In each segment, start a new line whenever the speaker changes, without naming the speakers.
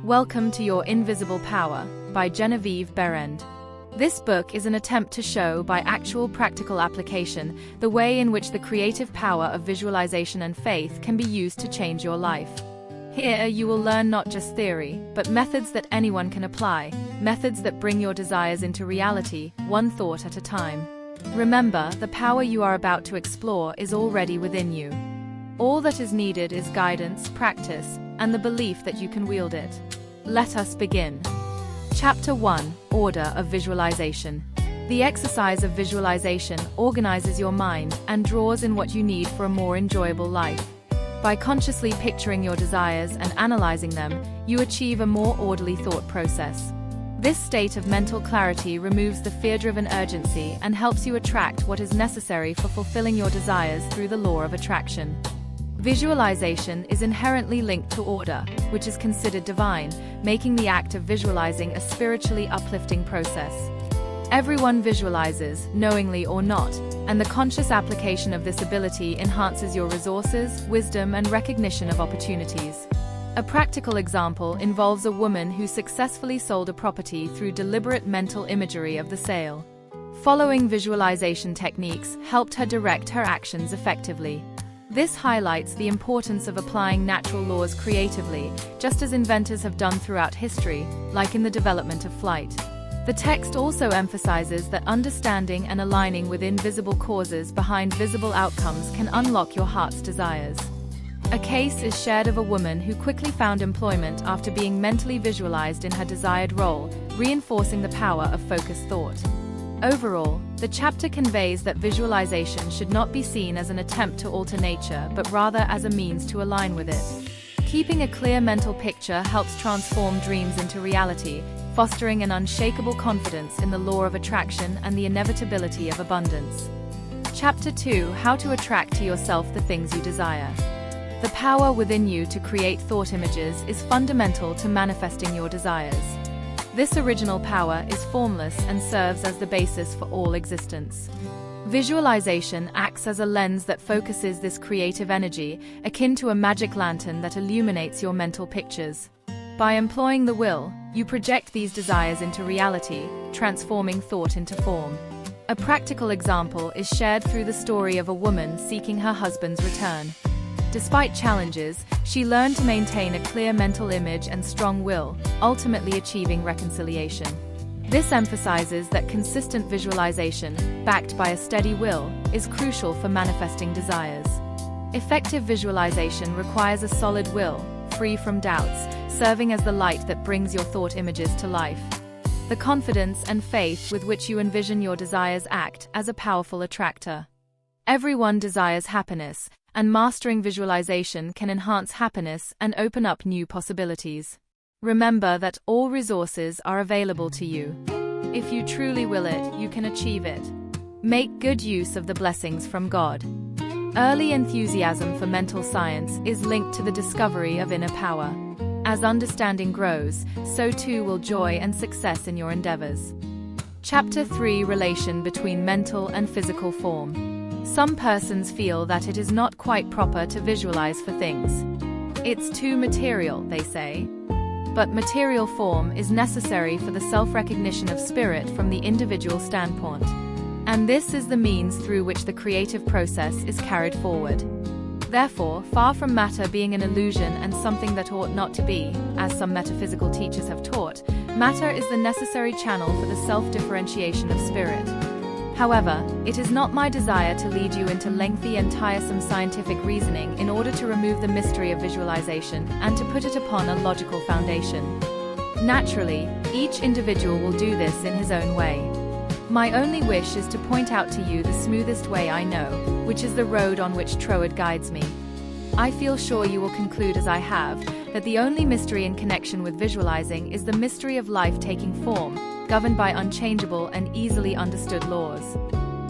Welcome to Your Invisible Power by Genevieve Behrend. This book is an attempt to show, by actual practical application, the way in which the creative power of visualization and faith can be used to change your life. Here you will learn not just theory, but methods that anyone can apply, methods that bring your desires into reality, one thought at a time. Remember, the power you are about to explore is already within you. All that is needed is guidance, practice, and the belief that you can wield it. Let us begin. Chapter 1: Order of Visualization. The exercise of visualization organizes your mind and draws in what you need for a more enjoyable life. By consciously picturing your desires and analyzing them, you achieve a more orderly thought process. This state of mental clarity removes the fear-driven urgency and helps you attract what is necessary for fulfilling your desires through the law of attraction. Visualization is inherently linked to order, which is considered divine, making the act of visualizing a spiritually uplifting process. Everyone visualizes, knowingly or not, and the conscious application of this ability enhances your resources, wisdom, and recognition of opportunities. A practical example involves a woman who successfully sold a property through deliberate mental imagery of the sale. Following visualization techniques helped her direct her actions effectively. This highlights the importance of applying natural laws creatively, just as inventors have done throughout history, like in the development of flight. The text also emphasizes that understanding and aligning with invisible causes behind visible outcomes can unlock your heart's desires. A case is shared of a woman who quickly found employment after being mentally visualized in her desired role, reinforcing the power of focused thought. Overall, the chapter conveys that visualization should not be seen as an attempt to alter nature, but rather as a means to align with it. Keeping a clear mental picture helps transform dreams into reality, fostering an unshakable confidence in the law of attraction and the inevitability of abundance. Chapter 2: How to attract to yourself the things you desire. The power within you to create thought images is fundamental to manifesting your desires. This original power is formless and serves as the basis for all existence. Visualization acts as a lens that focuses this creative energy, akin to a magic lantern that illuminates your mental pictures. By employing the will, you project these desires into reality, transforming thought into form. A practical example is shared through the story of a woman seeking her husband's return. Despite challenges, she learned to maintain a clear mental image and strong will, ultimately achieving reconciliation. This emphasizes that consistent visualization, backed by a steady will, is crucial for manifesting desires. Effective visualization requires a solid will, free from doubts, serving as the light that brings your thought images to life. The confidence and faith with which you envision your desires act as a powerful attractor. Everyone desires happiness, and mastering visualization can enhance happiness and open up new possibilities. Remember that all resources are available to you. If you truly will it, you can achieve it. Make good use of the blessings from God. Early enthusiasm for mental science is linked to the discovery of inner power. As understanding grows, so too will joy and success in your endeavors. Chapter 3: Relation between mental and physical form. Some persons feel that it is not quite proper to visualize for things. It's too material, they say. But material form is necessary for the self-recognition of spirit from the individual standpoint. And this is the means through which the creative process is carried forward. Therefore, far from matter being an illusion and something that ought not to be, as some metaphysical teachers have taught, matter is the necessary channel for the self-differentiation of spirit. However, it is not my desire to lead you into lengthy and tiresome scientific reasoning in order to remove the mystery of visualization and to put it upon a logical foundation. Naturally, each individual will do this in his own way. My only wish is to point out to you the smoothest way I know, which is the road on which Troward guides me. I feel sure you will conclude, as I have, that the only mystery in connection with visualizing is the mystery of life taking form, governed by unchangeable and easily understood laws.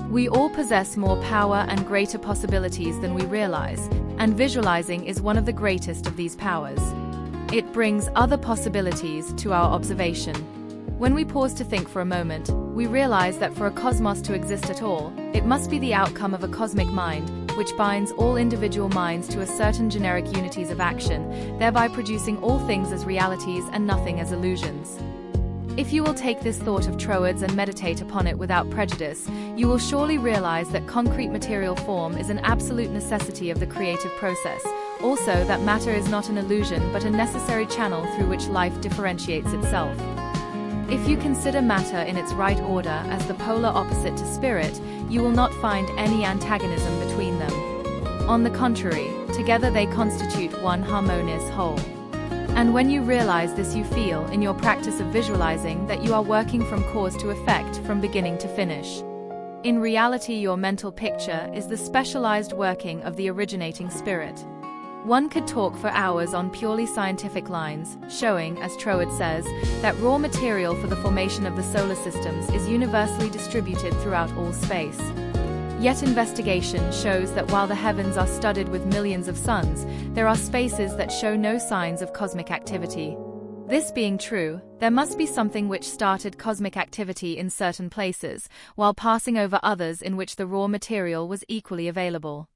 We all possess more power and greater possibilities than we realize, and visualizing is one of the greatest of these powers. It brings other possibilities to our observation. When we pause to think for a moment, we realize that for a cosmos to exist at all, it must be the outcome of a cosmic mind, which binds all individual minds to a certain generic unities of action, thereby producing all things as realities and nothing as illusions. If you will take this thought of Troward's and meditate upon it without prejudice, you will surely realize that concrete material form is an absolute necessity of the creative process, also that matter is not an illusion but a necessary channel through which life differentiates itself. If you consider matter in its right order as the polar opposite to spirit, you will not find any antagonism between them. On the contrary, together they constitute one harmonious whole. And when you realize this, you feel, in your practice of visualizing, that you are working from cause to effect, from beginning to finish. In reality, your mental picture is the specialized working of the originating spirit. One could talk for hours on purely scientific lines, showing, as Troward says, that raw material for the formation of the solar systems is universally distributed throughout all space. Yet investigation shows that while the heavens are studded with millions of suns, there are spaces that show no signs of cosmic activity. This being true, there must be something which started cosmic activity in certain places, while passing over others in which the raw material was equally available.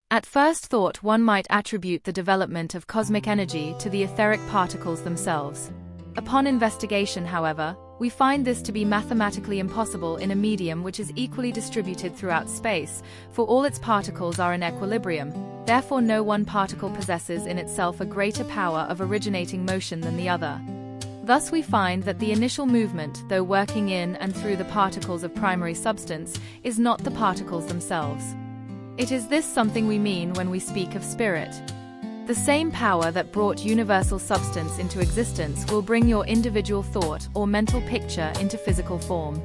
At first thought, one might attribute the development of cosmic energy to the etheric particles themselves. Upon investigation, however, we find this to be mathematically impossible in a medium which is equally distributed throughout space, for all its particles are in equilibrium. Therefore, no one particle possesses in itself a greater power of originating motion than the other. Thus we find that the initial movement, though working in and through the particles of primary substance, is not the particles themselves. It is this something we mean when we speak of spirit. The same power that brought universal substance into existence will bring your individual thought or mental picture into physical form.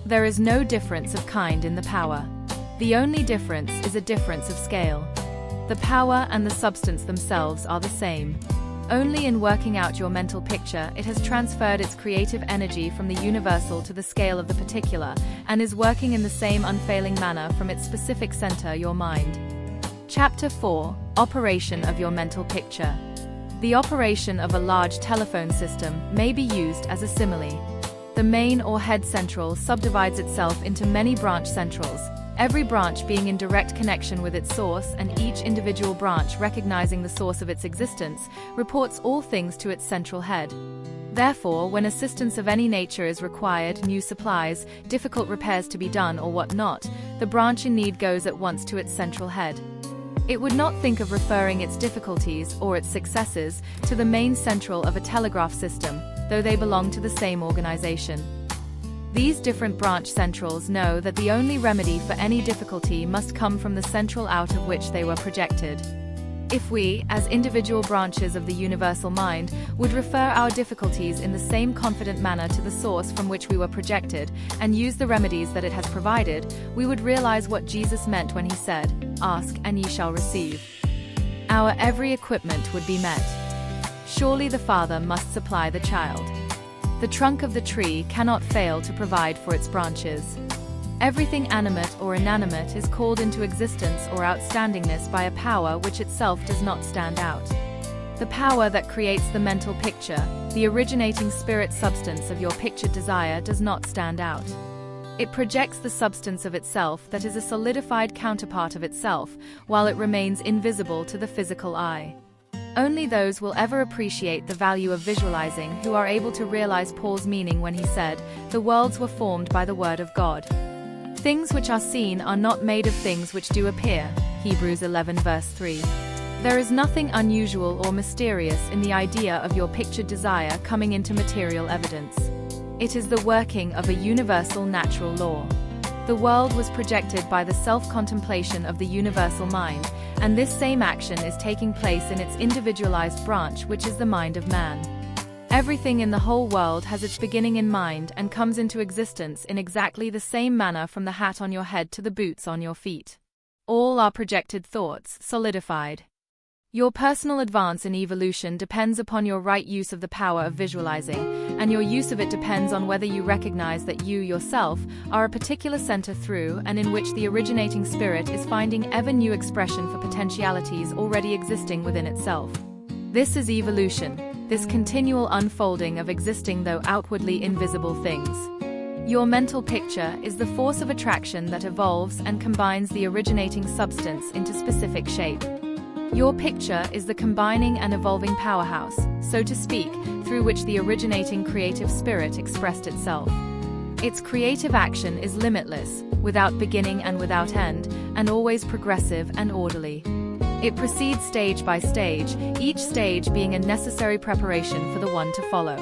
There is no difference of kind in the power. The only difference is a difference of scale. The power and the substance themselves are the same. Only in working out your mental picture it has transferred its creative energy from the universal to the scale of the particular, and is working in the same unfailing manner from its specific center, your mind. Chapter 4. Operation of your mental picture. The operation of a large telephone system may be used as a simile. The main or head central subdivides itself into many branch centrals, every branch being in direct connection with its source, and each individual branch, recognizing the source of its existence, reports all things to its central head. Therefore, when assistance of any nature is required, new supplies, difficult repairs to be done, or what not, the branch in need goes at once to its central head. It would not think of referring its difficulties, or its successes, to the main central of a telegraph system, though they belong to the same organization. These different branch centrals know that the only remedy for any difficulty must come from the central out of which they were projected. If we, as individual branches of the universal mind, would refer our difficulties in the same confident manner to the source from which we were projected, and use the remedies that it has provided, we would realize what Jesus meant when he said, "Ask, and ye shall receive." Our every equipment would be met. Surely the Father must supply the child. The trunk of the tree cannot fail to provide for its branches. Everything animate or inanimate is called into existence or outstandingness by a power which itself does not stand out. The power that creates the mental picture, the originating spirit substance of your pictured desire, does not stand out. It projects the substance of itself that is a solidified counterpart of itself, while it remains invisible to the physical eye. Only those will ever appreciate the value of visualizing who are able to realize Paul's meaning when he said, "The worlds were formed by the word of God." Things which are seen are not made of things which do appear. Hebrews 11 verse 3. There is nothing unusual or mysterious in the idea of your pictured desire coming into material evidence. It is the working of a universal natural law. The world was projected by the self-contemplation of the universal mind, and this same action is taking place in its individualized branch, which is the mind of man. Everything in the whole world has its beginning in mind and comes into existence in exactly the same manner, from the hat on your head to the boots on your feet. All are projected thoughts, solidified. Your personal advance in evolution depends upon your right use of the power of visualizing, and your use of it depends on whether you recognize that you, yourself, are a particular center through and in which the originating spirit is finding ever new expression for potentialities already existing within itself. This is evolution, this continual unfolding of existing though outwardly invisible things. Your mental picture is the force of attraction that evolves and combines the originating substance into specific shape. Your picture is the combining and evolving powerhouse, so to speak, through which the originating creative spirit expressed itself. Its creative action is limitless, without beginning and without end, and always progressive and orderly. It proceeds stage by stage, each stage being a necessary preparation for the one to follow.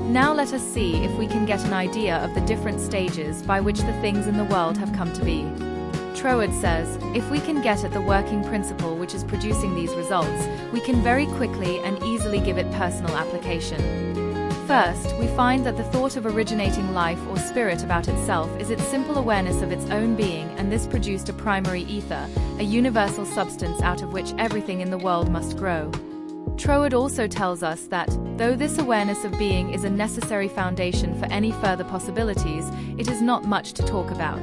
Now let us see if we can get an idea of the different stages by which the things in the world have come to be. Troward says, if we can get at the working principle which is producing these results, we can very quickly and easily give it personal application. First, we find that the thought of originating life or spirit about itself is its simple awareness of its own being, and this produced a primary ether, a universal substance out of which everything in the world must grow. Troward also tells us that, though this awareness of being is a necessary foundation for any further possibilities, it is not much to talk about.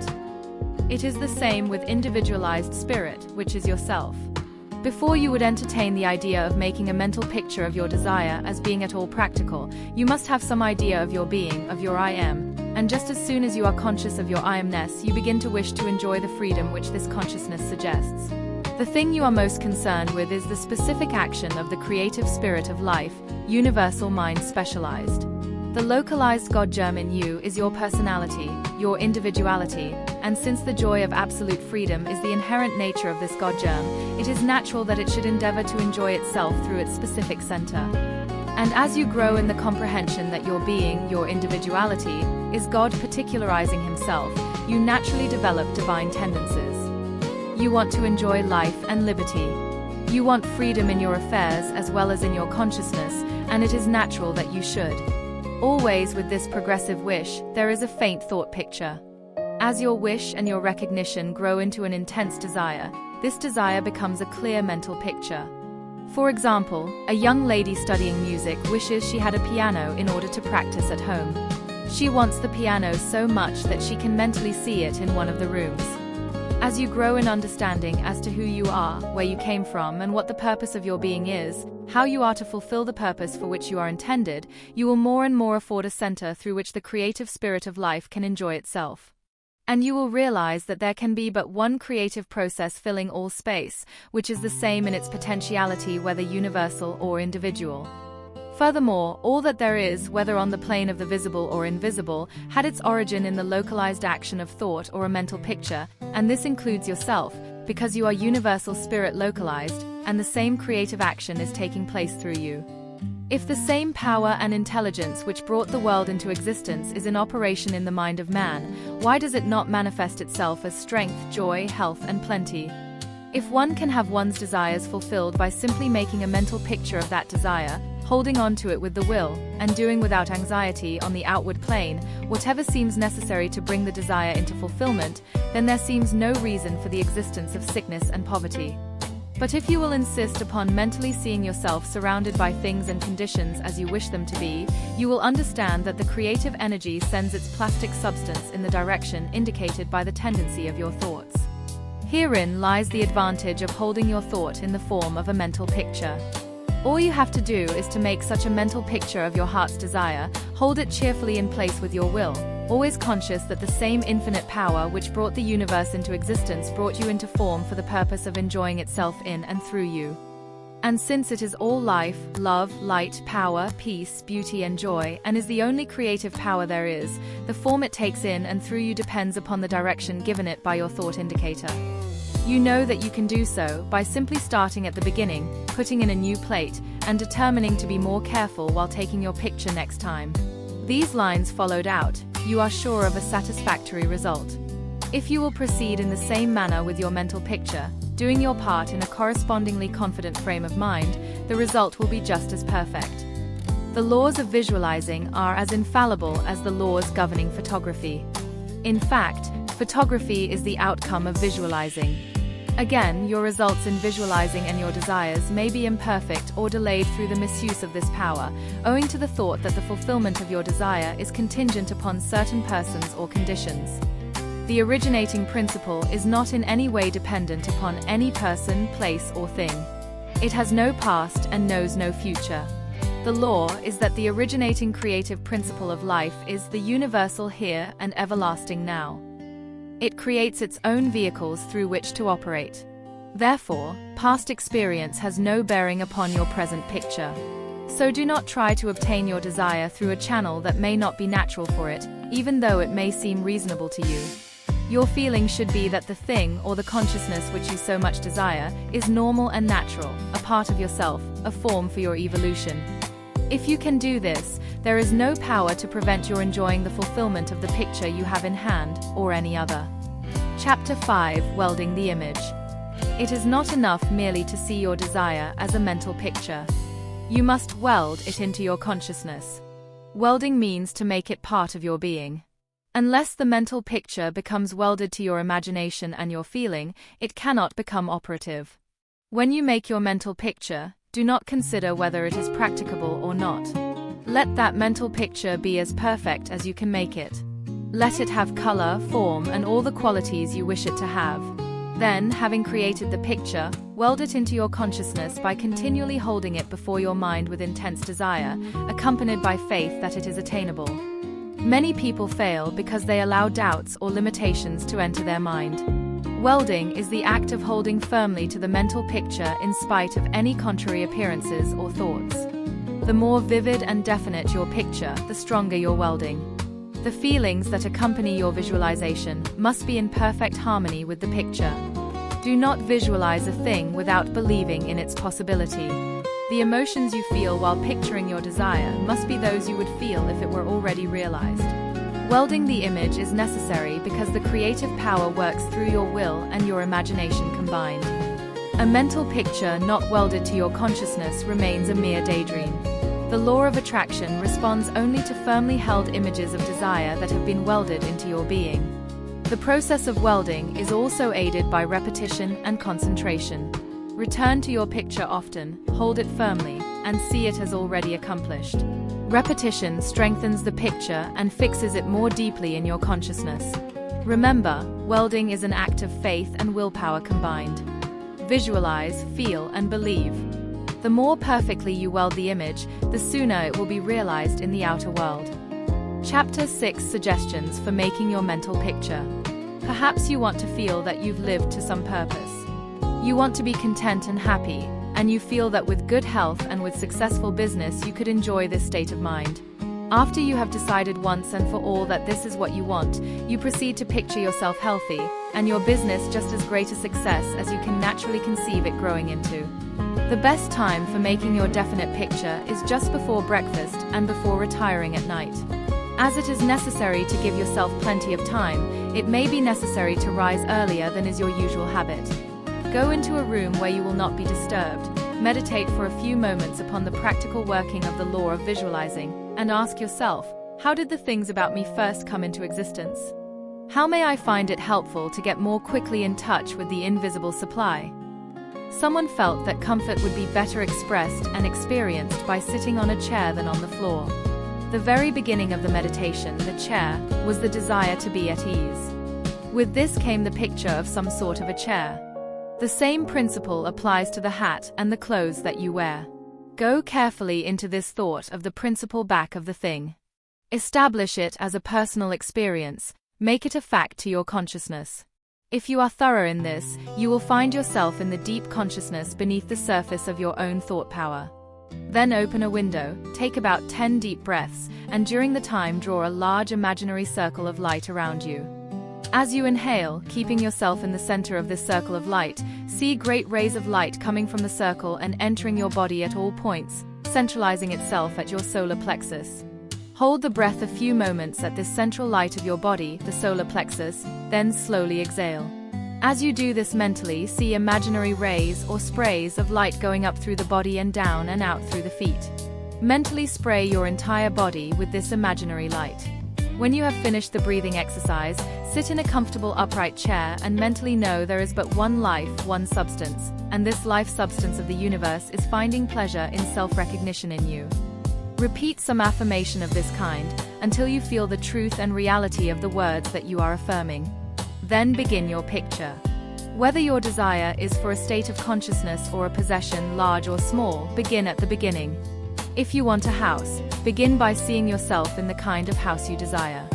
It is the same with individualized spirit, which is yourself. Before you would entertain the idea of making a mental picture of your desire as being at all practical, you must have some idea of your being, of your I am, and just as soon as you are conscious of your I amness, you begin to wish to enjoy the freedom which this consciousness suggests. The thing you are most concerned with is the specific action of the creative spirit of life, universal mind specialized. The localized God germ in you is your personality, your individuality, and since the joy of absolute freedom is the inherent nature of this God germ, it is natural that it should endeavor to enjoy itself through its specific center. And as you grow in the comprehension that your being, your individuality, is God particularizing himself, you naturally develop divine tendencies. You want to enjoy life and liberty. You want freedom in your affairs as well as in your consciousness, and it is natural that you should. Always with this progressive wish, there is a faint thought picture. As your wish and your recognition grow into an intense desire, this desire becomes a clear mental picture. For example, a young lady studying music wishes she had a piano in order to practice at home. She wants the piano so much that she can mentally see it in one of the rooms. As you grow in understanding as to who you are, where you came from, and what the purpose of your being is, how you are to fulfill the purpose for which you are intended, you will more and more afford a center through which the creative spirit of life can enjoy itself. And you will realize that there can be but one creative process filling all space, which is the same in its potentiality whether universal or individual. Furthermore, all that there is, whether on the plane of the visible or invisible, had its origin in the localized action of thought or a mental picture, and this includes yourself, because you are universal spirit localized, and the same creative action is taking place through you. If the same power and intelligence which brought the world into existence is in operation in the mind of man, why does it not manifest itself as strength, joy, health, and plenty? If one can have one's desires fulfilled by simply making a mental picture of that desire, holding on to it with the will, and doing without anxiety on the outward plane whatever seems necessary to bring the desire into fulfillment, then there seems no reason for the existence of sickness and poverty. But if you will insist upon mentally seeing yourself surrounded by things and conditions as you wish them to be, you will understand that the creative energy sends its plastic substance in the direction indicated by the tendency of your thoughts. Herein lies the advantage of holding your thought in the form of a mental picture. All you have to do is to make such a mental picture of your heart's desire, hold it cheerfully in place with your will, always conscious that the same infinite power which brought the universe into existence brought you into form for the purpose of enjoying itself in and through you. And since it is all life, love, light, power, peace, beauty and joy, and is the only creative power there is, the form it takes in and through you depends upon the direction given it by your thought indicator. You know that you can do so by simply starting at the beginning, putting in a new plate, and determining to be more careful while taking your picture next time. These lines followed out, you are sure of a satisfactory result. If you will proceed in the same manner with your mental picture, doing your part in a correspondingly confident frame of mind, the result will be just as perfect. The laws of visualizing are as infallible as the laws governing photography. In fact, photography is the outcome of visualizing. Again, your results in visualizing and your desires may be imperfect or delayed through the misuse of this power, owing to the thought that the fulfillment of your desire is contingent upon certain persons or conditions. The originating principle is not in any way dependent upon any person, place, or thing. It has no past and knows no future. The law is that the originating creative principle of life is the universal here and everlasting now. It creates its own vehicles through which to operate. Therefore, past experience has no bearing upon your present picture. So do not try to obtain your desire through a channel that may not be natural for it, even though it may seem reasonable to you. Your feeling should be that the thing or the consciousness which you so much desire is normal and natural, a part of yourself, a form for your evolution. If you can do this, there is no power to prevent your enjoying the fulfillment of the picture you have in hand, or any other. Chapter 5: Welding the Image. It is not enough merely to see your desire as a mental picture. You must weld it into your consciousness. Welding means to make it part of your being. Unless the mental picture becomes welded to your imagination and your feeling, it cannot become operative. When you make your mental picture, do not consider whether it is practicable or not. Let that mental picture be as perfect as you can make it. Let it have color, form, and all the qualities you wish it to have. Then, having created the picture, weld it into your consciousness by continually holding it before your mind with intense desire, accompanied by faith that it is attainable. Many people fail because they allow doubts or limitations to enter their mind. Welding is the act of holding firmly to the mental picture in spite of any contrary appearances or thoughts. The more vivid and definite your picture, the stronger your welding. The feelings that accompany your visualization must be in perfect harmony with the picture. Do not visualize a thing without believing in its possibility. The emotions you feel while picturing your desire must be those you would feel if it were already realized. Welding the image is necessary because the creative power works through your will and your imagination combined. A mental picture not welded to your consciousness remains a mere daydream. The law of attraction responds only to firmly held images of desire that have been welded into your being. The process of welding is also aided by repetition and concentration. Return to your picture often, hold it firmly, and see it as already accomplished. Repetition strengthens the picture and fixes it more deeply in your consciousness. Remember, welding is an act of faith and willpower combined. Visualize, feel, and believe. The more perfectly you weld the image, the sooner it will be realized in the outer world. Chapter 6: Suggestions for making your mental picture. Perhaps you want to feel that you've lived to some purpose. You want to be content and happy, and you feel that with good health and with successful business you could enjoy this state of mind. After you have decided once and for all that this is what you want, you proceed to picture yourself healthy, and your business just as great a success as you can naturally conceive it growing into. The best time for making your definite picture is just before breakfast and before retiring at night. As it is necessary to give yourself plenty of time, it may be necessary to rise earlier than is your usual habit. Go into a room where you will not be disturbed, meditate for a few moments upon the practical working of the law of visualizing, and ask yourself, how did the things about me first come into existence? How may I find it helpful to get more quickly in touch with the invisible supply? Someone felt that comfort would be better expressed and experienced by sitting on a chair than on the floor. The very beginning of the meditation, the chair, was the desire to be at ease. With this came the picture of some sort of a chair. The same principle applies to the hat and the clothes that you wear. Go carefully into this thought of the principle back of the thing. Establish it as a personal experience, make it a fact to your consciousness. If you are thorough in this, you will find yourself in the deep consciousness beneath the surface of your own thought power. Then open a window, take about 10 deep breaths, and during the time draw a large imaginary circle of light around you. As you inhale, keeping yourself in the center of this circle of light, see great rays of light coming from the circle and entering your body at all points, centralizing itself at your solar plexus. Hold the breath a few moments at this central light of your body, the solar plexus, then slowly exhale. As you do this mentally, see imaginary rays or sprays of light going up through the body and down and out through the feet. Mentally spray your entire body with this imaginary light. When you have finished the breathing exercise, sit in a comfortable upright chair and mentally know there is but one life, one substance, and this life substance of the universe is finding pleasure in self-recognition in you. Repeat some affirmation of this kind, until you feel the truth and reality of the words that you are affirming. Then begin your picture. Whether your desire is for a state of consciousness or a possession, large or small, begin at the beginning. If you want a house, begin by seeing yourself in the kind of house you desire.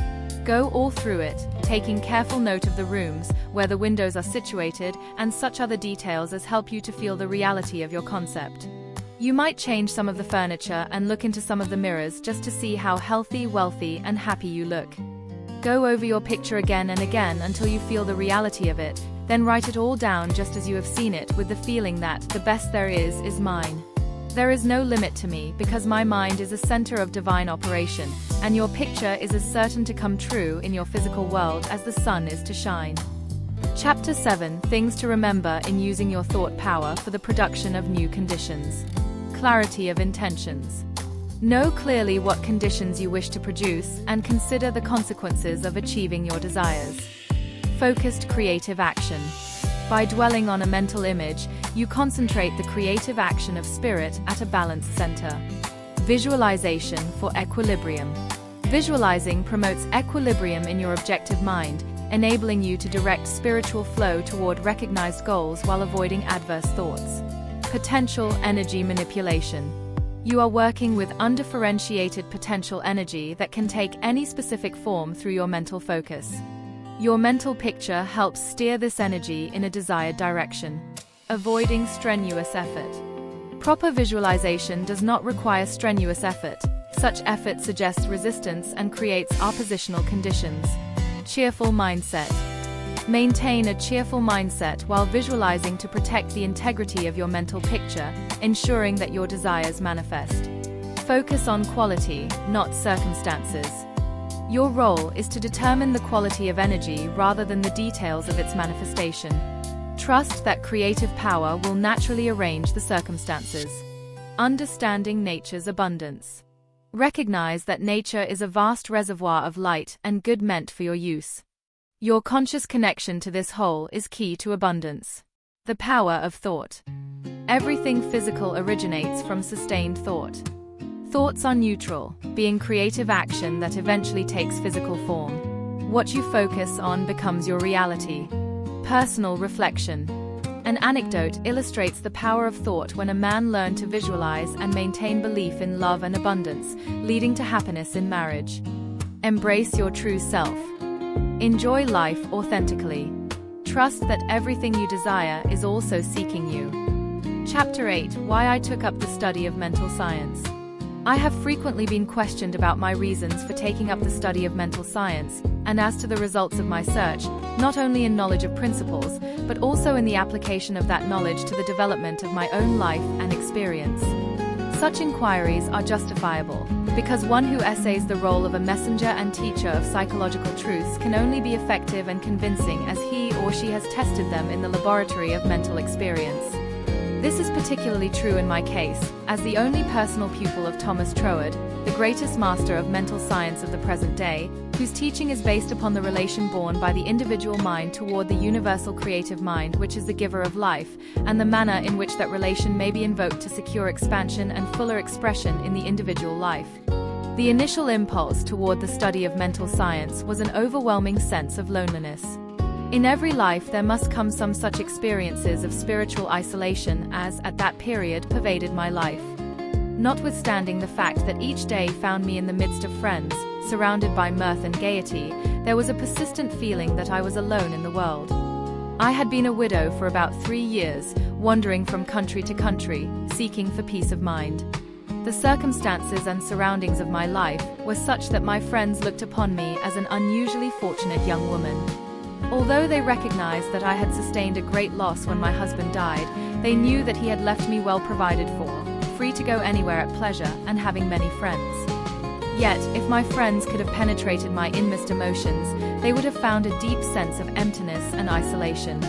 Go all through it, taking careful note of the rooms, where the windows are situated, and such other details as help you to feel the reality of your concept. You might change some of the furniture and look into some of the mirrors just to see how healthy, wealthy, and happy you look. Go over your picture again and again until you feel the reality of it, then write it all down just as you have seen it, with the feeling that the best there is mine. There is no limit to me, because my mind is a center of divine operation, and your picture is as certain to come true in your physical world as the sun is to shine. Chapter 7: Things to remember in using your thought power for the production of new conditions. Clarity of intentions. Know clearly what conditions you wish to produce, and consider the consequences of achieving your desires. Focused creative action. By dwelling on a mental image, you concentrate the creative action of spirit at a balanced center. Visualization for equilibrium. Visualizing promotes equilibrium in your objective mind, enabling you to direct spiritual flow toward recognized goals while avoiding adverse thoughts. Potential energy manipulation. You are working with undifferentiated potential energy that can take any specific form through your mental focus. Your mental picture helps steer this energy in a desired direction. Avoiding strenuous effort. Proper visualization does not require strenuous effort. Such effort suggests resistance and creates oppositional conditions. Cheerful mindset. Maintain a cheerful mindset while visualizing to protect the integrity of your mental picture, ensuring that your desires manifest. Focus on quality, not circumstances. Your role is to determine the quality of energy rather than the details of its manifestation. Trust that creative power will naturally arrange the circumstances. Understanding nature's abundance. Recognize that nature is a vast reservoir of light and good meant for your use. Your conscious connection to this whole is key to abundance. The power of thought. Everything physical originates from sustained thought. Thoughts are neutral, being creative action that eventually takes physical form. What you focus on becomes your reality. Personal reflection. An anecdote illustrates the power of thought when a man learned to visualize and maintain belief in love and abundance, leading to happiness in marriage. Embrace your true self. Enjoy life authentically. Trust that everything you desire is also seeking you. Chapter 8: Why I took up the study of mental science. I have frequently been questioned about my reasons for taking up the study of mental science, and as to the results of my search, not only in knowledge of principles, but also in the application of that knowledge to the development of my own life and experience. Such inquiries are justifiable, because one who essays the role of a messenger and teacher of psychological truths can only be effective and convincing as he or she has tested them in the laboratory of mental experience. This is particularly true in my case, as the only personal pupil of Thomas Troward, the greatest master of mental science of the present day, whose teaching is based upon the relation borne by the individual mind toward the universal creative mind, which is the giver of life, and the manner in which that relation may be invoked to secure expansion and fuller expression in the individual life. The initial impulse toward the study of mental science was an overwhelming sense of loneliness. In every life there must come some such experiences of spiritual isolation as, at that period, pervaded my life. Notwithstanding the fact that each day found me in the midst of friends, surrounded by mirth and gaiety, there was a persistent feeling that I was alone in the world. I had been a widow for about 3 years, wandering from country to country, seeking for peace of mind. The circumstances and surroundings of my life were such that my friends looked upon me as an unusually fortunate young woman. Although they recognized that I had sustained a great loss when my husband died, they knew that he had left me well provided for, free to go anywhere at pleasure, and having many friends. Yet, if my friends could have penetrated my inmost emotions, they would have found a deep sense of emptiness and isolation.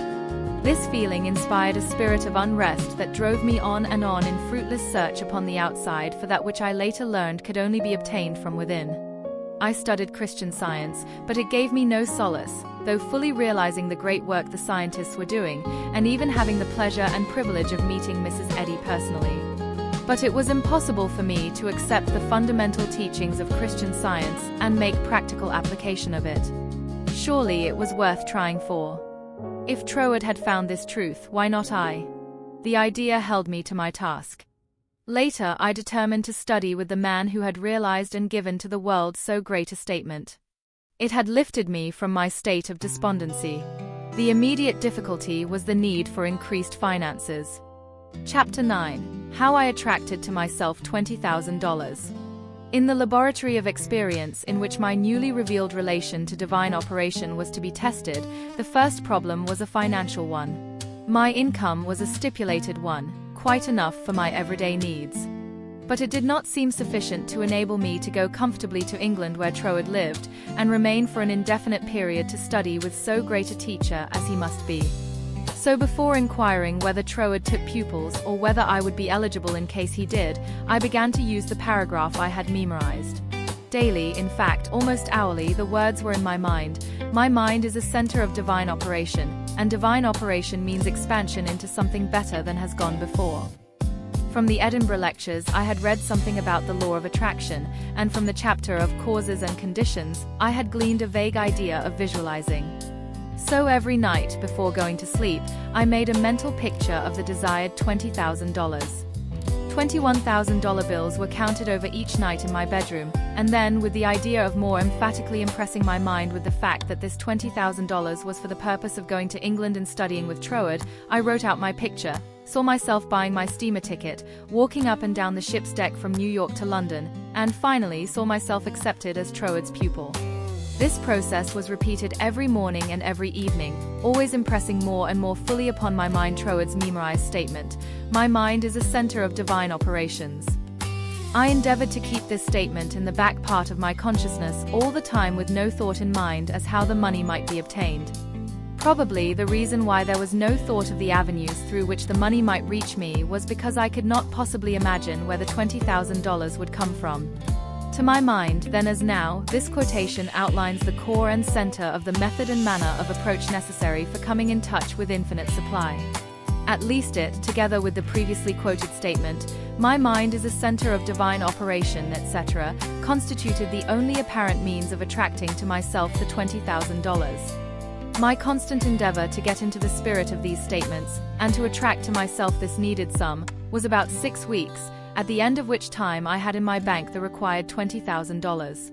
This feeling inspired a spirit of unrest that drove me on and on in fruitless search upon the outside for that which I later learned could only be obtained from within. I studied Christian Science, but it gave me no solace, though fully realizing the great work the scientists were doing, and even having the pleasure and privilege of meeting Mrs. Eddy personally. But it was impossible for me to accept the fundamental teachings of Christian Science and make practical application of it. Surely it was worth trying for. If Troward had found this truth, why not I? The idea held me to my task. Later, I determined to study with the man who had realized and given to the world so great a statement. It had lifted me from my state of despondency. The immediate difficulty was the need for increased finances. Chapter 9. How I attracted to myself $20,000. In the laboratory of experience in which my newly revealed relation to divine operation was to be tested, the first problem was a financial one. My income was a stipulated one, quite enough for my everyday needs. But it did not seem sufficient to enable me to go comfortably to England where Troward lived, and remain for an indefinite period to study with so great a teacher as he must be. So before inquiring whether Troward took pupils or whether I would be eligible in case he did, I began to use the paragraph I had memorized. Daily, in fact, almost hourly, the words were in my mind. My mind is a center of divine operation, and divine operation means expansion into something better than has gone before. From the Edinburgh lectures, I had read something about the law of attraction, and from the chapter of causes and conditions, I had gleaned a vague idea of visualizing. So every night, before going to sleep, I made a mental picture of the desired $20,000. $21,000 bills were counted over each night in my bedroom, and then, with the idea of more emphatically impressing my mind with the fact that this $20,000 was for the purpose of going to England and studying with Troward, I wrote out my picture, saw myself buying my steamer ticket, walking up and down the ship's deck from New York to London, and finally saw myself accepted as Troward's pupil. This process was repeated every morning and every evening, always impressing more and more fully upon my mind Troward's memorized statement, "My mind is a center of divine operations." I endeavored to keep this statement in the back part of my consciousness all the time with no thought in mind as how the money might be obtained. Probably the reason why there was no thought of the avenues through which the money might reach me was because I could not possibly imagine where the $20,000 would come from. To my mind, then as now, this quotation outlines the core and center of the method and manner of approach necessary for coming in touch with infinite supply. At least it, together with the previously quoted statement, "My mind is a center of divine operation," etc., constituted the only apparent means of attracting to myself the $20,000. My constant endeavor to get into the spirit of these statements, and to attract to myself this needed sum, was about 6 weeks, at the end of which time I had in my bank the required $20,000.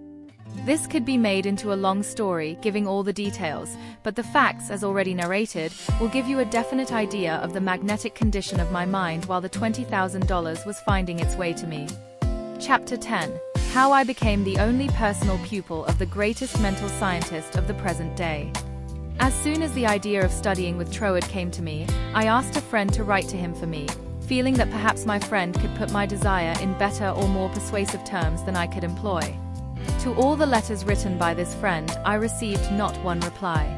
This could be made into a long story, giving all the details, but the facts, as already narrated, will give you a definite idea of the magnetic condition of my mind while the $20,000 was finding its way to me. Chapter 10. How I became the only personal pupil of the greatest mental scientist of the present day. As soon as the idea of studying with Troward came to me, I asked a friend to write to him for me, feeling that perhaps my friend could put my desire in better or more persuasive terms than I could employ. To all the letters written by this friend, I received not one reply.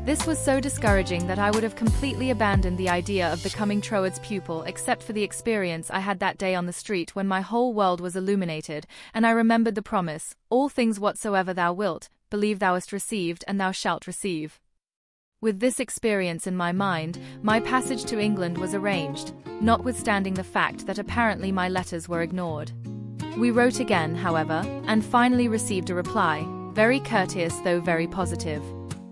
This was so discouraging that I would have completely abandoned the idea of becoming Troward's pupil except for the experience I had that day on the street when my whole world was illuminated, and I remembered the promise, "All things whatsoever thou wilt, believe thou hast received, and thou shalt receive." With this experience in my mind, my passage to England was arranged, notwithstanding the fact that apparently my letters were ignored. We wrote again, however, and finally received a reply, very courteous though very positive.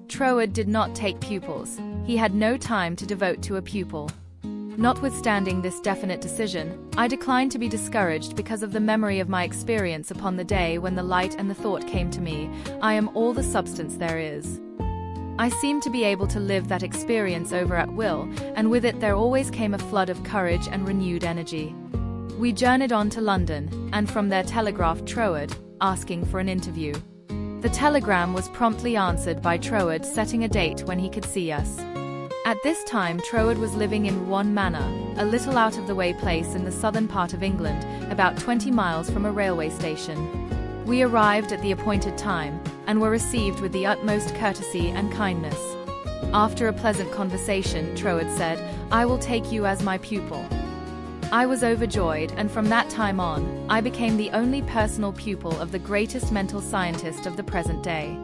Troward did not take pupils. He had no time to devote to a pupil. Notwithstanding this definite decision, I declined to be discouraged because of the memory of my experience upon the day when the light and the thought came to me, "I am all the substance there is." I seemed to be able to live that experience over at will, and with it there always came a flood of courage and renewed energy. We journeyed on to London, and from there telegraphed Troward, asking for an interview. The telegram was promptly answered by Troward setting a date when he could see us. At this time Troward was living in One Manor, a little out-of-the-way place in the southern part of England, about 20 miles from a railway station. We arrived at the appointed time, and were received with the utmost courtesy and kindness. After a pleasant conversation, Troward said, "I will take you as my pupil." I was overjoyed, and from that time on, I became the only personal pupil of the greatest mental scientist of the present day.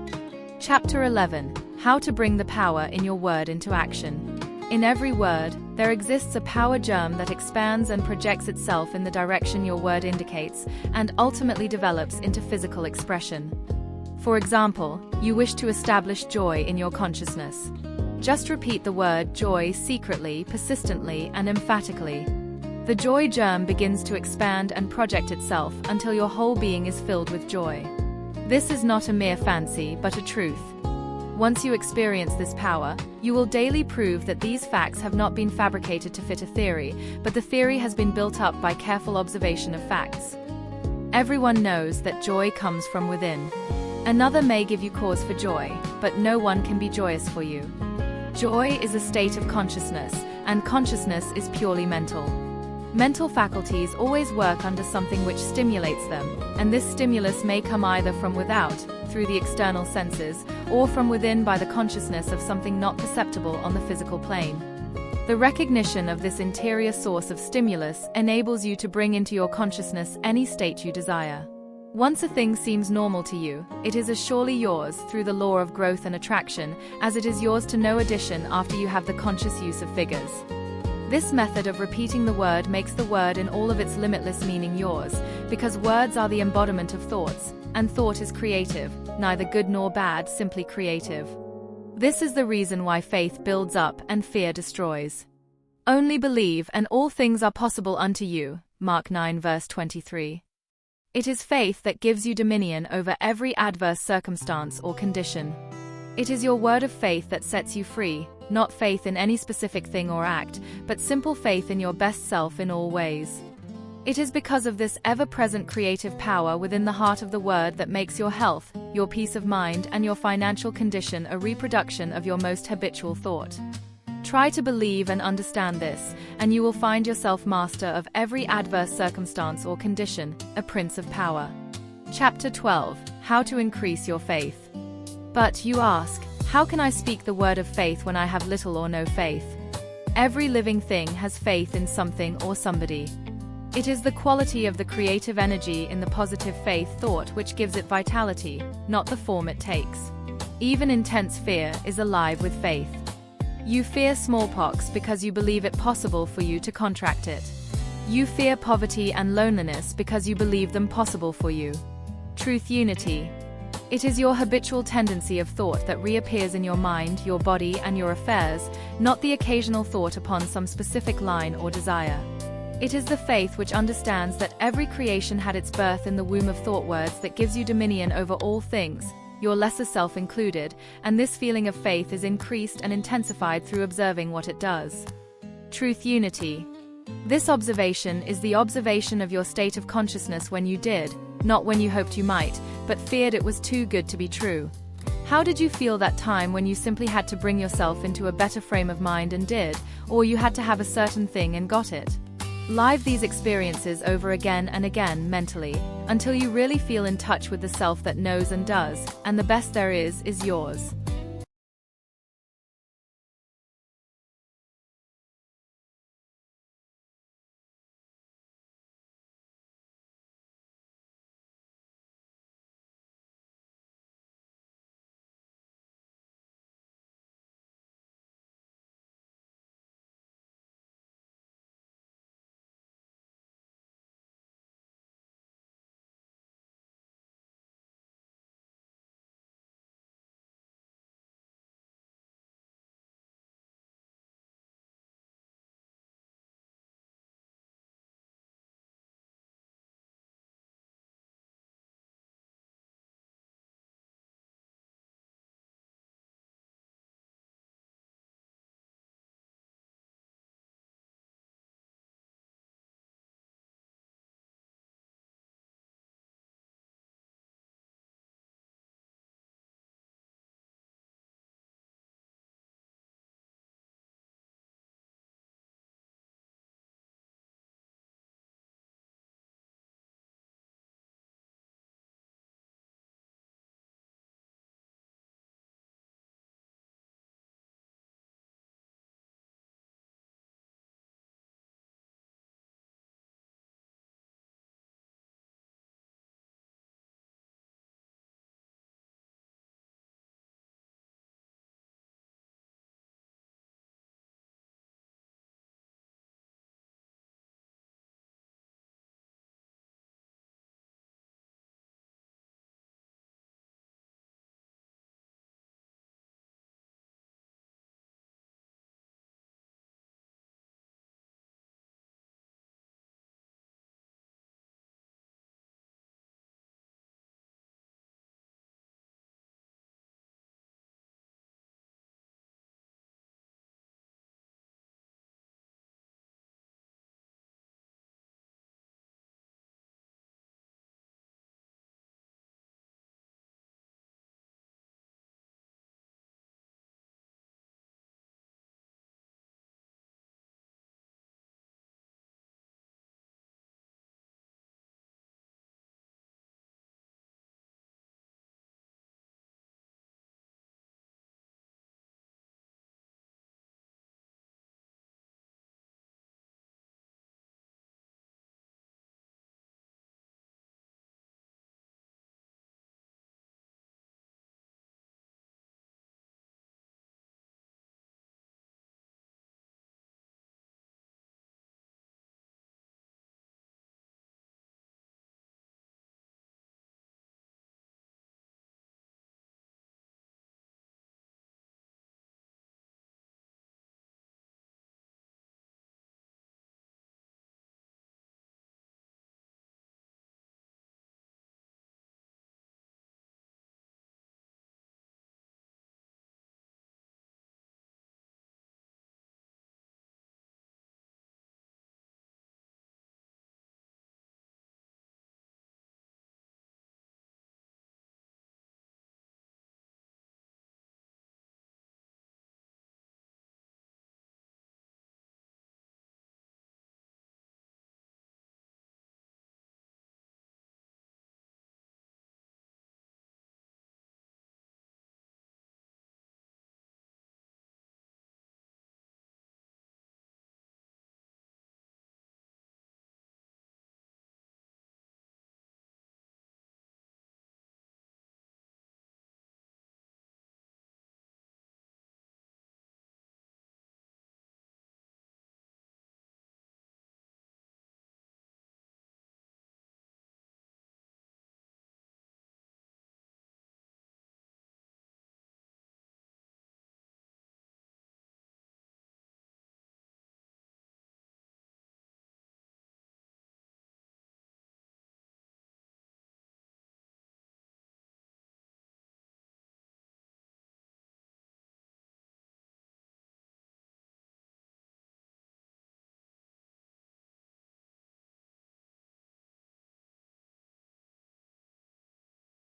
Chapter 11. How to bring the power in your word into action. In every word, there exists a power germ that expands and projects itself in the direction your word indicates, and ultimately develops into physical expression. For example, you wish to establish joy in your consciousness. Just repeat the word joy secretly, persistently, and emphatically. The joy germ begins to expand and project itself until your whole being is filled with joy. This is not a mere fancy, but a truth. Once you experience this power, you will daily prove that these facts have not been fabricated to fit a theory, but the theory has been built up by careful observation of facts. Everyone knows that joy comes from within. Another may give you cause for joy, but no one can be joyous for you. Joy is a state of consciousness, and consciousness is purely mental. Mental faculties always work under something which stimulates them, and this stimulus may come either from without, through the external senses, or from within by the consciousness of something not perceptible on the physical plane. The recognition of this interior source of stimulus enables you to bring into your consciousness any state you desire. Once a thing seems normal to you, it is as surely yours through the law of growth and attraction, as it is yours to no addition after you have the conscious use of figures. This method of repeating the word makes the word in all of its limitless meaning yours, because words are the embodiment of thoughts, and thought is creative, neither good nor bad, simply creative. This is the reason why faith builds up and fear destroys. Only believe and all things are possible unto you, Mark 9 verse 23. It is faith that gives you dominion over every adverse circumstance or condition. It is your word of faith that sets you free, not faith in any specific thing or act, but simple faith in your best self in all ways. It is because of this ever-present creative power within the heart of the word that makes your health, your peace of mind, and your financial condition a reproduction of your most habitual thought. Try to believe and understand this, and you will find yourself master of every adverse circumstance or condition, a prince of power. Chapter 12: How to Increase Your Faith. But, you ask, how can I speak the word of faith when I have little or no faith? Every living thing has faith in something or somebody. It is the quality of the creative energy in the positive faith thought which gives it vitality, not the form it takes. Even intense fear is alive with faith. You fear smallpox because you believe it possible for you to contract it. You fear poverty and loneliness because you believe them possible for you. Truth unity. It is your habitual tendency of thought that reappears in your mind, your body, and your affairs, not the occasional thought upon some specific line or desire. It is the faith which understands that every creation had its birth in the womb of thought words that gives you dominion over all things, your lesser self included, and this feeling of faith is increased and intensified through observing what it does. Truth unity. This observation is the observation of your state of consciousness when you did, not when you hoped you might, but feared it was too good to be true. How did you feel that time when you simply had to bring yourself into a better frame of mind and did, or you had to have a certain thing and got it? Live these experiences over again and again mentally, until you really feel in touch with the self that knows and does, and the best there is yours.